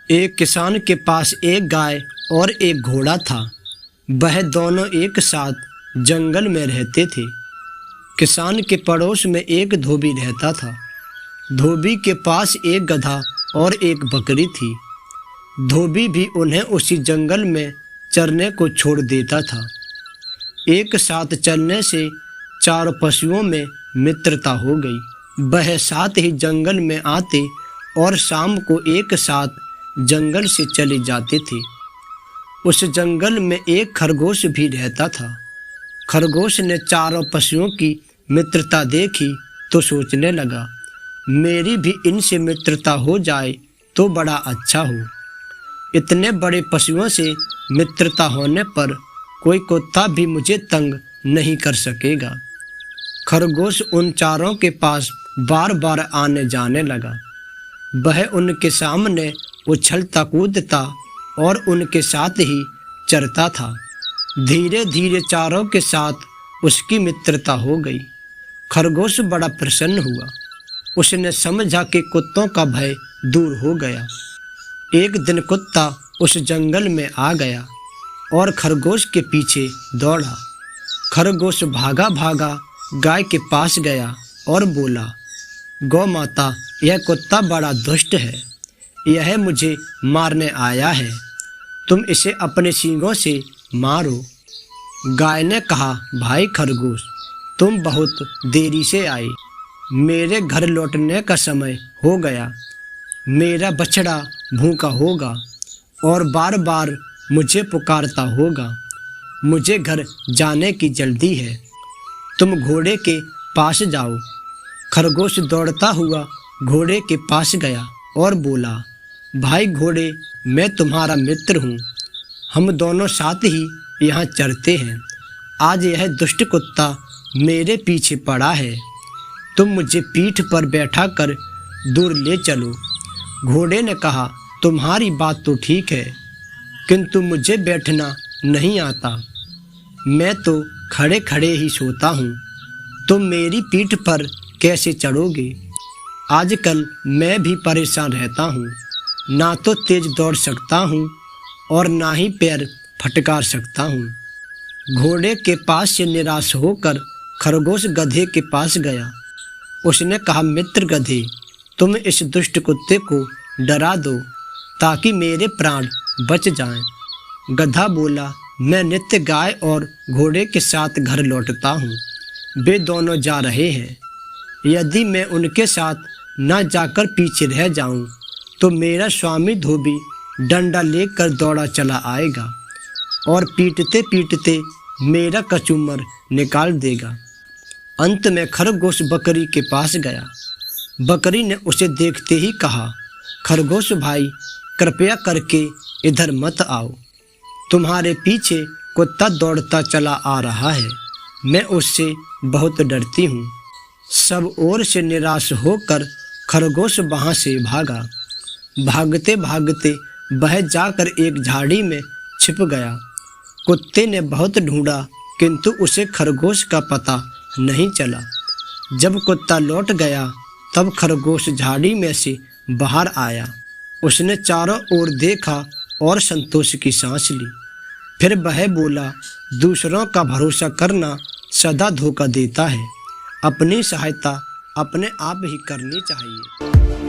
एक किसान के पास एक गाय और एक घोड़ा था। वह दोनों एक साथ जंगल में रहते थे। किसान के पड़ोस में एक धोबी रहता था। धोबी के पास एक गधा और एक बकरी थी। धोबी भी उन्हें उसी जंगल में चरने को छोड़ देता था। एक साथ चलने से चारों पशुओं में मित्रता हो गई। वह साथ ही जंगल में आते और शाम को एक साथ जंगल से चले जाते थे। उस जंगल में एक खरगोश भी रहता था। खरगोश ने चारों पशुओं की मित्रता देखी तो सोचने लगा, मेरी भी इनसे मित्रता हो जाए तो बड़ा अच्छा हो। इतने बड़े पशुओं से मित्रता होने पर कोई कुत्ता भी मुझे तंग नहीं कर सकेगा। खरगोश उन चारों के पास बार बार आने जाने लगा। वह उनके सामने उछलता कूदता और उनके साथ ही चरता था। धीरे धीरे चारों के साथ उसकी मित्रता हो गई। खरगोश बड़ा प्रसन्न हुआ। उसने समझा कि कुत्तों का भय दूर हो गया। एक दिन कुत्ता उस जंगल में आ गया और खरगोश के पीछे दौड़ा। खरगोश भागा भागा गाय के पास गया और बोला, गौ माता, यह कुत्ता बड़ा दुष्ट है। यह मुझे मारने आया है। तुम इसे अपने सींगों से मारो। गाय ने कहा, भाई खरगोश, तुम बहुत देरी से आए। मेरे घर लौटने का समय हो गया। मेरा बछड़ा भूखा होगा और बार बार मुझे पुकारता होगा। मुझे घर जाने की जल्दी है। तुम घोड़े के पास जाओ। खरगोश दौड़ता हुआ घोड़े के पास गया और बोला, भाई घोड़े, मैं तुम्हारा मित्र हूँ। हम दोनों साथ ही यहाँ चरते हैं। आज यह दुष्ट कुत्ता मेरे पीछे पड़ा है। तुम मुझे पीठ पर बैठा कर दूर ले चलो। घोड़े ने कहा, तुम्हारी बात तो ठीक है, किंतु मुझे बैठना नहीं आता। मैं तो खड़े खड़े ही सोता हूँ। तुम मेरी पीठ पर कैसे चढ़ोगे? आजकल मैं भी परेशान रहता हूँ। ना तो तेज दौड़ सकता हूँ और ना ही पैर फटकार सकता हूँ। घोड़े के पास से निराश होकर खरगोश गधे के पास गया। उसने कहा, मित्र गधे, तुम इस दुष्ट कुत्ते को डरा दो ताकि मेरे प्राण बच जाएं। गधा बोला, मैं नित्य गाय और घोड़े के साथ घर लौटता हूँ। वे दोनों जा रहे हैं। यदि मैं उनके साथ न जाकर पीछे रह जाऊं, तो मेरा स्वामी धोबी डंडा लेकर दौड़ा चला आएगा और पीटते पीटते मेरा कचूमर निकाल देगा। अंत में खरगोश बकरी के पास गया। बकरी ने उसे देखते ही कहा, खरगोश भाई, कृपया करके इधर मत आओ। तुम्हारे पीछे कुत्ता दौड़ता चला आ रहा है। मैं उससे बहुत डरती हूँ। सब ओर से निराश होकर खरगोश वहाँ से भागा। भागते भागते वह जाकर एक झाड़ी में छिप गया। कुत्ते ने बहुत ढूंढा, किंतु उसे खरगोश का पता नहीं चला। जब कुत्ता लौट गया तब खरगोश झाड़ी में से बाहर आया। उसने चारों ओर देखा और संतोष की सांस ली। फिर वह बोला, दूसरों का भरोसा करना सदा धोखा देता है। अपनी सहायता अपने आप ही करनी चाहिए।